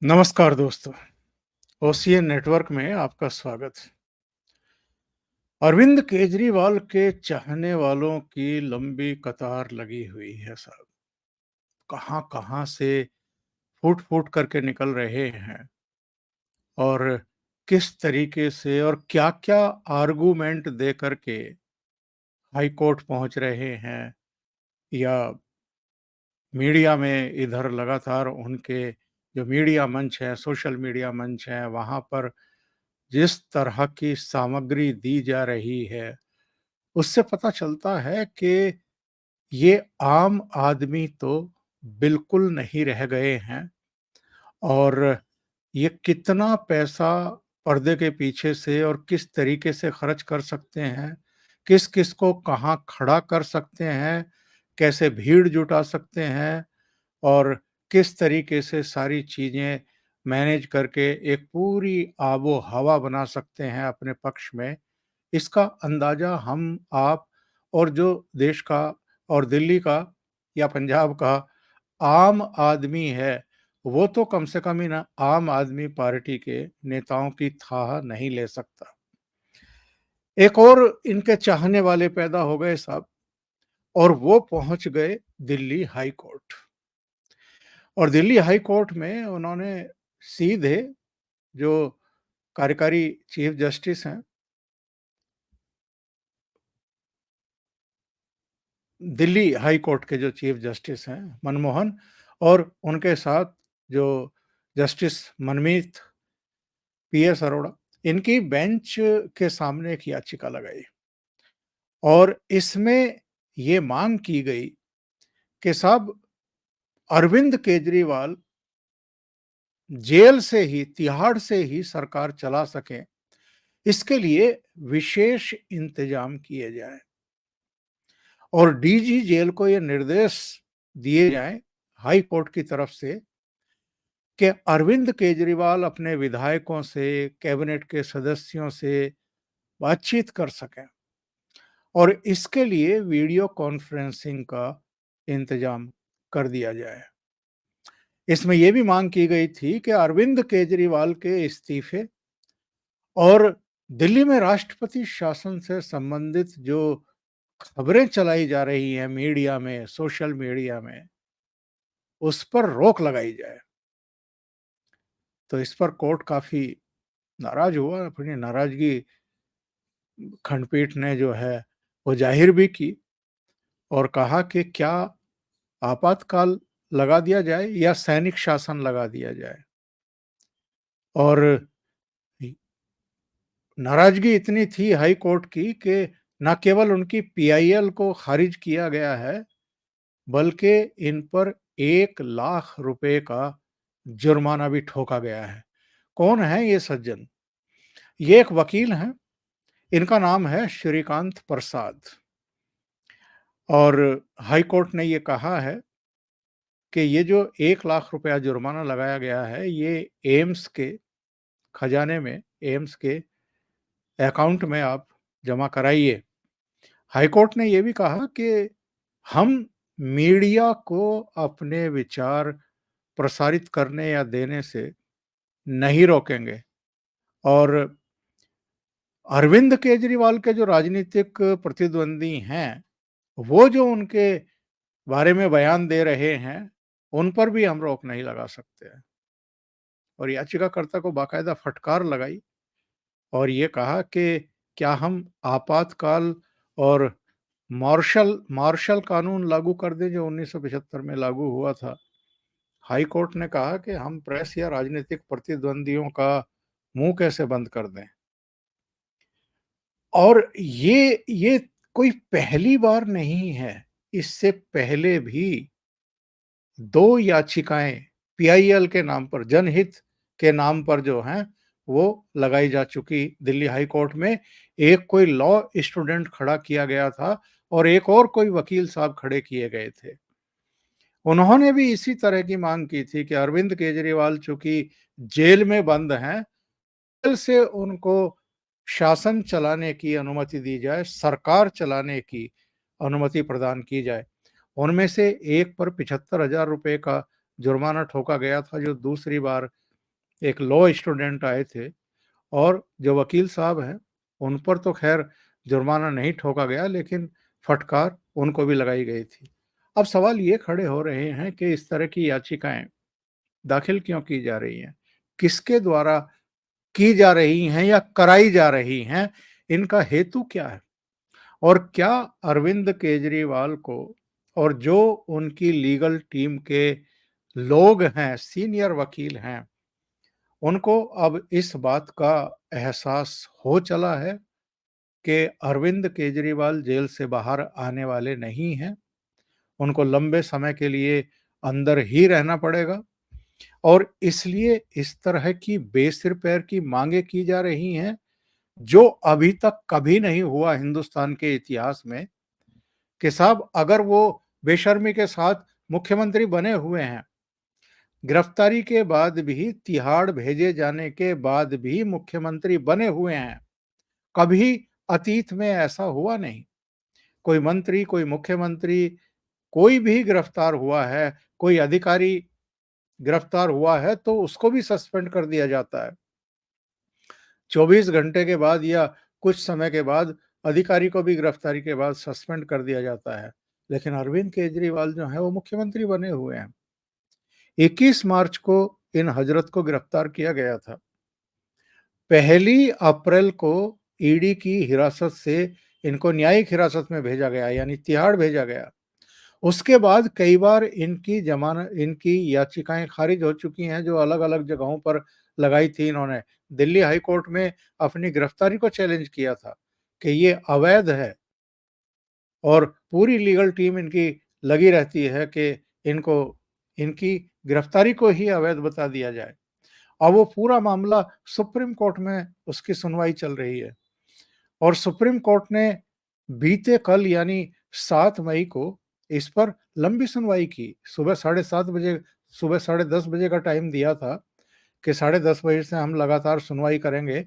नमस्कार दोस्तों, OCN network में आपका स्वागत है। अरविंद केजरीवाल के चाहने वालों की लंबी कतार लगी हुई है साहब। कहाँ-कहाँ से फूट-फूट करके निकल रहे हैं और किस तरीके से और क्या-क्या आर्गुमेंट दे करके हाई कोर्ट पहुंच रहे हैं या मीडिया में इधर लगातार उनके जो मीडिया मंच है, सोशल मीडिया मंच है, वहाँ पर जिस तरह की सामग्री दी जा रही है, उससे पता चलता है कि ये आम आदमी तो बिल्कुल नहीं रह गए हैं और ये कितना पैसा पर्दे के पीछे से और किस तरीके से खर्च कर सकते हैं, किस-किस को कहाँ खड़ा कर सकते हैं, कैसे भीड़ जुटा सकते हैं और किस तरीके से सारी चीज़ें मैनेज करके एक पूरी आबो-हवा बना सकते हैं अपने पक्ष में, इसका अंदाज़ा हम, आप और जो देश का और दिल्ली का या पंजाब का आम आदमी है, वो तो कम से कम इन आम आदमी पार्टी के नेताओं की थाह नहीं ले सकता। एक और इनके चाहने वाले पैदा हो गए साहब और वो पहुँच गए दिल्ली हाई कोर्ट। और दिल्ली हाई कोर्ट में उन्होंने सीधे जो कार्यकारी चीफ जस्टिस हैं, दिल्ली हाई कोर्ट के जो चीफ जस्टिस हैं मनमोहन और उनके साथ जो जस्टिस मनमीत पीएस अरोड़ा, इनकी बेंच के सामने एक याचिका लगाई और इसमें ये मांग की गई कि साहब अरविंद केजरीवाल जेल से ही, तिहाड़ से ही सरकार चला सकें, इसके लिए विशेष इंतजाम किए जाएँ और डीजी जेल को ये निर्देश दिए जाएँ हाई कोर्ट की तरफ से कि अरविंद केजरीवाल अपने विधायकों से, कैबिनेट के सदस्यों से बातचीत कर सकें और इसके लिए वीडियो कॉन्फ्रेंसिंग का इंतजाम कर दिया जाए। इसमें ये भी मांग की गई थी कि अरविंद केजरीवाल के इस्तीफे और दिल्ली में राष्ट्रपति शासन से संबंधित जो खबरें चलाई जा रही हैं मीडिया में, सोशल मीडिया में, उस पर रोक लगाई जाए। तो इस पर कोर्ट काफ़ी नाराज़ हुआ, अपनी नाराज़गी खंडपीठ ने जो है वो ज़ाहिर भी की और कहा कि क्या आपातकाल लगा दिया जाए या सैनिक शासन लगा दिया जाए। और नाराज़गी इतनी थी हाई कोर्ट की कि न केवल उनकी पीआईएल को खारिज किया गया है, बल्कि इन पर 1 लाख रुपए का जुर्माना भी ठोका गया है। कौन है ये सज्जन? ये एक वकील हैं, इनका नाम है श्रीकांत प्रसाद और हाई कोर्ट ने ये कहा है कि ये जो 1 लाख रुपया जुर्माना लगाया गया है, ये एम्स के खजाने में, एम्स के अकाउंट में आप जमा कराइए। हाई कोर्ट ने ये भी कहा कि हम मीडिया को अपने विचार प्रसारित करने या देने से नहीं रोकेंगे और अरविंद केजरीवाल के जो राजनीतिक प्रतिद्वंदी हैं, वो जो उनके बारे में बयान दे रहे हैं, उन पर भी हम रोक नहीं लगा सकते हैं। और याचिकाकर्ता को बाकायदा फटकार लगाई और ये कहा कि क्या हम आपातकाल और मार्शल मार्शल कानून लागू कर दें जो 1975 में लागू हुआ था। हाई कोर्ट ने कहा कि हम प्रेस या राजनीतिक प्रतिद्वंदियों का मुंह कैसे बंद कर दें। और ये कोई पहली बार नहीं है, इससे पहले भी 2 याचिकाएँ पीआईएल के नाम पर, जनहित के नाम पर जो हैं, वो लगाई जा चुकी दिल्ली हाई कोर्ट में। एक कोई लॉ स्टूडेंट खड़ा किया गया था और एक और कोई वकील साहब खड़े किए गए थे। उन्होंने भी इसी तरह की मांग की थी कि अरविंद केजरीवाल चूँकि जेल में बंद हैं, जेल से उनको शासन चलाने की अनुमति दी जाए, सरकार चलाने की अनुमति प्रदान की जाए। उनमें से एक पर 75,000 रुपए का जुर्माना ठोका गया था, जो दूसरी बार एक लॉ स्टूडेंट आए थे और जो वकील साहब हैं, उन पर तो ख़ैर जुर्माना नहीं ठोका गया, लेकिन फटकार उनको भी लगाई गई थी। अब सवाल ये खड़े हो रहे हैं कि इस तरह की याचिकाएँ दाखिल क्यों की जा रही हैं? किसके द्वारा की जा रही हैं या कराई जा रही हैं? इनका हेतु क्या है? और क्या अरविंद केजरीवाल को और जो उनकी लीगल टीम के लोग हैं, सीनियर वकील हैं, उनको अब इस बात का एहसास हो चला है कि अरविंद केजरीवाल जेल से बाहर आने वाले नहीं हैं। उनको लंबे समय के लिए अंदर ही रहना पड़ेगा और इसलिए इस तरह की बेसिर पैर की मांगे की जा रही हैं, जो अभी तक कभी नहीं हुआ हिंदुस्तान के इतिहास में कि साहब अगर वो बेशर्मी के साथ मुख्यमंत्री बने हुए हैं, गिरफ्तारी के बाद भी, तिहाड़ भेजे जाने के बाद भी मुख्यमंत्री बने हुए हैं। कभी अतीत में ऐसा हुआ नहीं। कोई मंत्री, कोई मुख्यमंत्री, कोई भी गिरफ्तार हुआ है, कोई अधिकारी गिरफ्तार हुआ है तो उसको भी सस्पेंड कर दिया जाता है। 24 घंटे के बाद या कुछ समय के बाद अधिकारी को भी गिरफ्तारी के बाद सस्पेंड कर दिया जाता है। लेकिन अरविंद केजरीवाल जो हैं वो मुख्यमंत्री बने हुए हैं। 21 मार्च को इन हजरत को गिरफ्तार किया गया था। पहली अप्रैल को ईडी की हिरासत से इनको न्यायिक हिरासत में भेजा गया, यानी तिहाड़ भेजा गया। उसके बाद कई बार इनकी याचिकाएं खारिज हो चुकी हैं, जो अलग-अलग जगहों पर लगाई थी इन्होंने। दिल्ली हाई कोर्ट में अपनी गिरफ्तारी को चैलेंज किया था कि ये अवैध है और पूरी लीगल टीम इनकी लगी रहती है कि इनको इनकी गिरफ्तारी को ही अवैध बता दिया जाए। अब वो पूरा मामला सुप्रीम कोर्ट में उसकी सुनवाई चल रही है और सुप्रीम कोर्ट ने बीते कल यानी 7 मई को इस पर लंबी सुनवाई की। सुबह साढ़े 10 बजे का टाइम दिया था कि साढ़े 10 बजे से हम लगातार सुनवाई करेंगे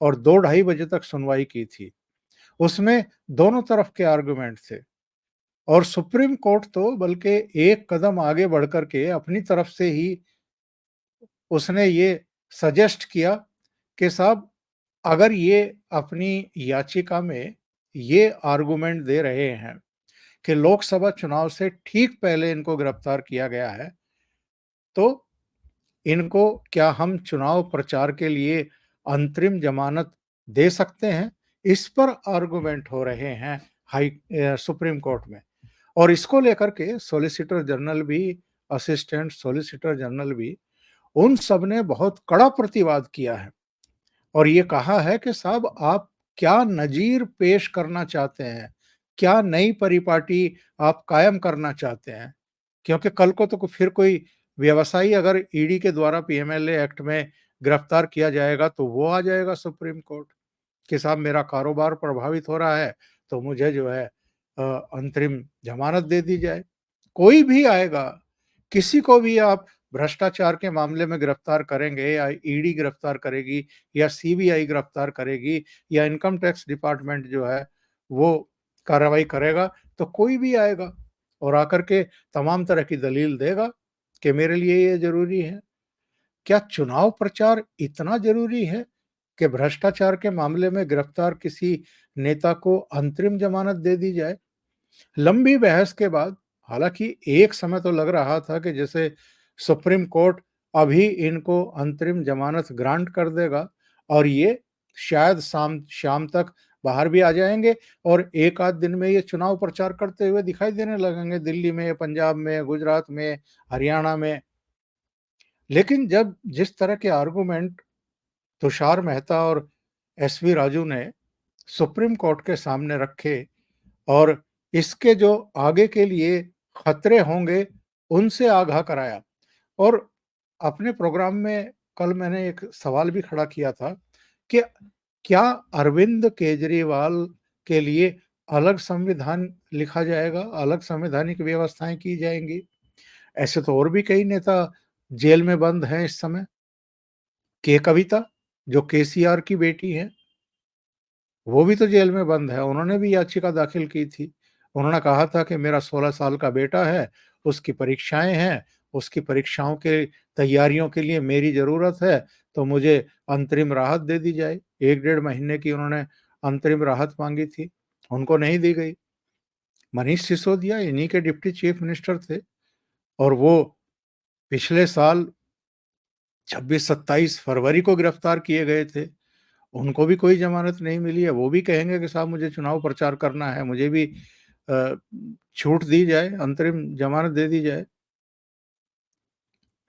और 2 ढाई बजे तक सुनवाई की थी। उसमें दोनों तरफ के आर्गुमेंट थे और सुप्रीम कोर्ट तो बल्कि एक कदम आगे बढ़ कर के अपनी तरफ से ही उसने ये सजेस्ट किया कि साहब अगर ये अपनी याचिका में ये आर्गुमेंट दे रहे हैं कि लोकसभा चुनाव से ठीक पहले इनको गिरफ्तार किया गया है, तो इनको क्या हम चुनाव प्रचार के लिए अंतरिम जमानत दे सकते हैं? इस पर आर्गुमेंट हो रहे हैं सुप्रीम कोर्ट में और इसको लेकर के सॉलिसिटर जनरल भी, असिस्टेंट सॉलिसिटर जनरल भी, उन सब ने बहुत कड़ा प्रतिवाद किया है और ये कहा है कि साहब आप क्या नज़ीर पेश करना चाहते हैं? क्या नई परिपाटी आप कायम करना चाहते हैं? क्योंकि कल को तो फिर कोई व्यवसायी अगर ईडी के द्वारा पीएमएलए एक्ट में गिरफ्तार किया जाएगा तो वो आ जाएगा सुप्रीम कोर्ट कि साहब मेरा कारोबार प्रभावित हो रहा है, तो मुझे जो है अंतरिम ज़मानत दे दी जाए। कोई भी आएगा, किसी को भी आप भ्रष्टाचार के मामले में गिरफ्तार करेंगे या ईडी गिरफ्तार करेगी या सीबीआई गिरफ्तार करेगी या इनकम टैक्स डिपार्टमेंट जो है वो कार्रवाई करेगा, तो कोई भी आएगा और आकर के तमाम तरह की दलील देगा कि मेरे लिए ये ज़रूरी है। क्या चुनाव प्रचार इतना ज़रूरी है कि भ्रष्टाचार के मामले में गिरफ्तार किसी नेता को अंतरिम ज़मानत दे दी जाए? लंबी बहस के बाद, हालाँकि एक समय तो लग रहा था कि जैसे सुप्रीम कोर्ट अभी इनको अंतरिम ज़मानत ग्रांट कर देगा और ये शायद शाम शाम तक बाहर भी आ जाएँगे और एक आध दिन में ये चुनाव प्रचार करते हुए दिखाई देने लगेंगे दिल्ली में, पंजाब में, गुजरात में, हरियाणा में। लेकिन जब जिस तरह के आर्गुमेंट तुषार मेहता और एसवी राजू ने सुप्रीम कोर्ट के सामने रखे और इसके जो आगे के लिए खतरे होंगे, उनसे आगाह कराया और अपने प्रोग्राम में कल मैंने एक सवाल भी खड़ा किया था कि क्या अरविंद केजरीवाल के लिए अलग संविधान लिखा जाएगा, अलग संवैधानिक व्यवस्थाएँ की जाएँगी? ऐसे तो और भी कई नेता जेल में बंद हैं इस समय। के कविता, जो केसीआर की बेटी हैं, वो भी तो जेल में बंद है, उन्होंने भी याचिका दाखिल की थी। उन्होंने कहा था कि मेरा 16 साल का बेटा है, उसकी परीक्षाएँ हैं, उसकी परीक्षाओं के तैयारियों के लिए मेरी ज़रूरत है, तो मुझे अंतरिम राहत दे दी जाए। 1 डेढ़ महीने की उन्होंने अंतरिम राहत माँगी थी, उनको नहीं दी गई। मनीष सिसोदिया इन्हीं के डिप्टी चीफ मिनिस्टर थे और वो पिछले साल 26-27 फरवरी को गिरफ्तार किए गए थे। उनको भी कोई ज़मानत नहीं मिली है, वो भी कहेंगे कि साहब मुझे चुनाव प्रचार करना है, मुझे भी अ, छूट दी जाए, अंतरिम ज़मानत दे दी जाए।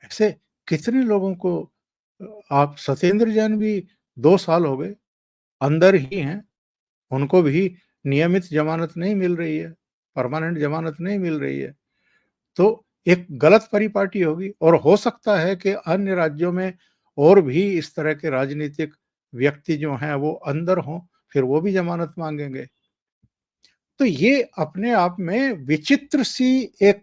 ऐसे कितने लोगों को आप सत्येंद्र जैन भी 2 साल हो गए, अंदर ही हैं, उनको भी नियमित ज़मानत नहीं मिल रही है, परमानेंट ज़मानत नहीं मिल रही है। तो एक गलत परिपाटी होगी और हो सकता है कि अन्य राज्यों में और भी इस तरह के राजनीतिक व्यक्ति जो हैं वो अंदर हों, फिर वो भी ज़मानत माँगेंगे। तो ये अपने आप में विचित्र सी एक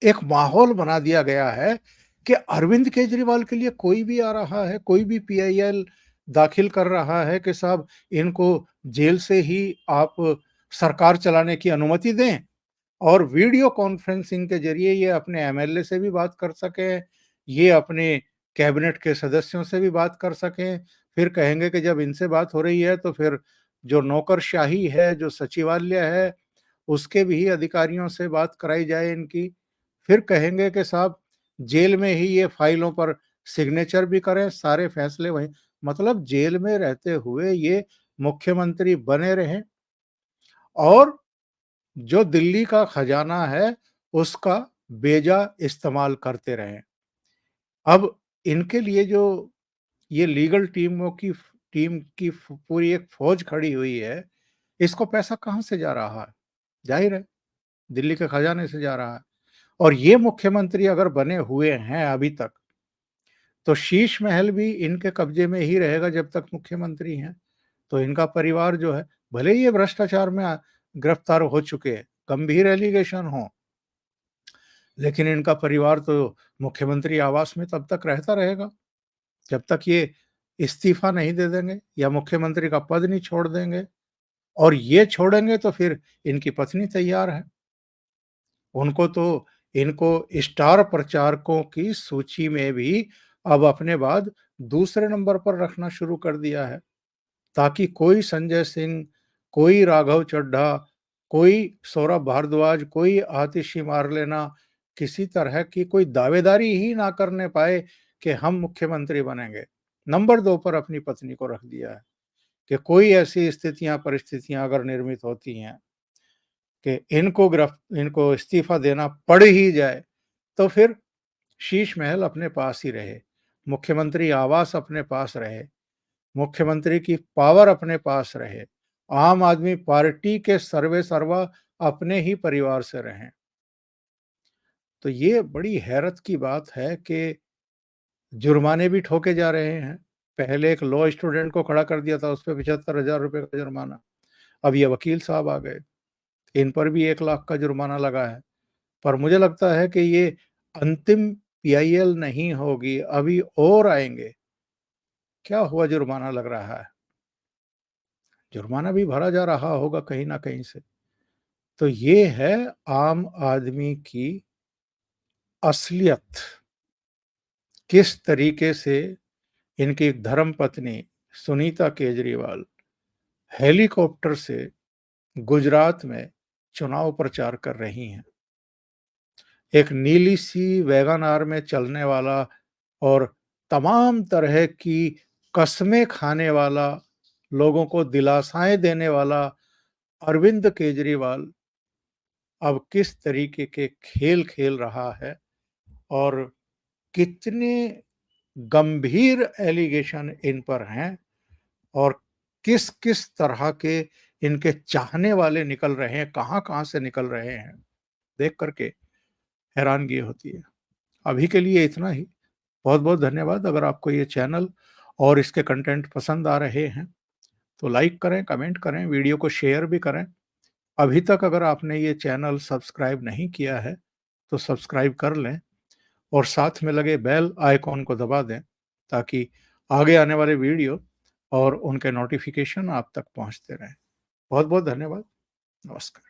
एक माहौल बना दिया गया है कि अरविंद केजरीवाल के लिए कोई भी आ रहा है, कोई भी पीआईएल दाखिल कर रहा है कि साहब इनको जेल से ही आप सरकार चलाने की अनुमति दें और वीडियो कॉन्फ्रेंसिंग के ज़रिए ये अपने एमएलए से भी बात कर सकें, ये अपने कैबिनेट के सदस्यों से भी बात कर सकें। फिर कहेंगे कि जब इनसे बात हो रही है तो फिर जो नौकरशाही है, जो सचिवालय है, उसके भी अधिकारियों से बात कराई जाए इनकी। फिर कहेंगे कि साहब जेल में ही ये फाइलों पर सिग्नेचर भी करें, सारे फैसले वहीं मतलब जेल में रहते हुए ये मुख्यमंत्री बने रहें और जो दिल्ली का खजाना है, उसका बेजा इस्तेमाल करते रहें। अब इनके लिए जो ये लीगल टीम की पूरी एक फ़ौज खड़ी हुई है, इसको पैसा कहाँ से जा रहा है? ज़ाहिर है, दिल्ली के खजाने से जा रहा है और ये मुख्यमंत्री अगर बने हुए हैं अभी तक, तो शीश महल भी इनके कब्ज़े में ही रहेगा जब तक मुख्यमंत्री हैं। तो इनका परिवार जो है, भले ही ये भ्रष्टाचार में गिरफ्तार हो चुके हैं, गंभीर एलिगेशन हों, लेकिन इनका परिवार तो मुख्यमंत्री आवास में तब तक रहता रहेगा, जब तक ये इस्तीफ़ा नहीं दे देंगे या मुख्यमंत्री का पद नहीं छोड़ देंगे और ये छोड़ेंगे तो फिर इनकी पत्नी तैयार है। उनको तो इनको स्टार प्रचारकों की सूची में भी अब अपने बाद दूसरे नंबर पर रखना शुरू कर दिया है। ताकि कोई संजय सिंह, कोई राघव चड्ढा, कोई सौरभ भारद्वाज, कोई आतिशी मार लेना, किसी तरह की कोई दावेदारी ही ना करने पाए कि हम मुख्यमंत्री बनेंगे। नंबर 2 पर अपनी पत्नी को रख दिया है कि कोई ऐसी स्थितियाँ, परिस्थितियाँ अगर निर्मित होती हैं कि इनको इस्तीफ़ा देना पड़ ही जाए, तो फिर शीश महल अपने पास ही रहे, मुख्यमंत्री आवास अपने पास रहे। मुख्यमंत्री की पावर अपने पास रहे, आम आदमी पार्टी के सर्वे सर्वा अपने ही परिवार से रहें। तो ये बड़ी हैरत की बात है कि जुर्माने भी ठोके जा रहे हैं। पहले एक लॉ स्टूडेंट को खड़ा कर दिया था, उस पे 75,000 रुपए का जुर्माना। अब ये वकील साहब आ गए, इन पर भी 1 लाख का जुर्माना लगा है। पर मुझे लगता है कि ये अंतिम पीआईएल नहीं होगी, अभी और आएँगे। क्या हुआ जुर्माना लग रहा है? जुर्माना भी भरा जा रहा होगा कहीं न कहीं से। तो ये है आम आदमी की असलियत। किस तरीके से इनकी धर्मपत्नी सुनीता केजरीवाल हेलीकॉप्टर से गुजरात में चुनाव प्रचार कर रही हैं। एक नीली सी वैगन आर में चलने वाला और तमाम तरह की कस्में खाने वाला, लोगों को दिलासाएँ देने वाला अरविंद केजरीवाल अब किस तरीके के खेल खेल रहा है और कितने गंभीर एलिगेशन इन पर हैं और किस-किस तरह के इनके चाहने वाले निकल रहे हैं, कहाँ-कहाँ से निकल रहे हैं, देख कर के हैरानगी होती है। अभी के लिए इतना ही। बहुत-बहुत धन्यवाद। अगर आपको ये चैनल और इसके कंटेंट पसंद आ रहे हैं, तो लाइक करें, कमेंट करें, वीडियो को शेयर भी करें। अभी तक अगर आपने ये चैनल सब्सक्राइब नहीं किया है, तो सब्सक्राइब कर लें और साथ में लगे बेल आइकॉन को दबा दें ताकि आगे आने वाले वीडियो और उनके नोटिफिकेशन आप तक पहुंचते रहें। बहुत बहुत धन्यवाद। नमस्कार।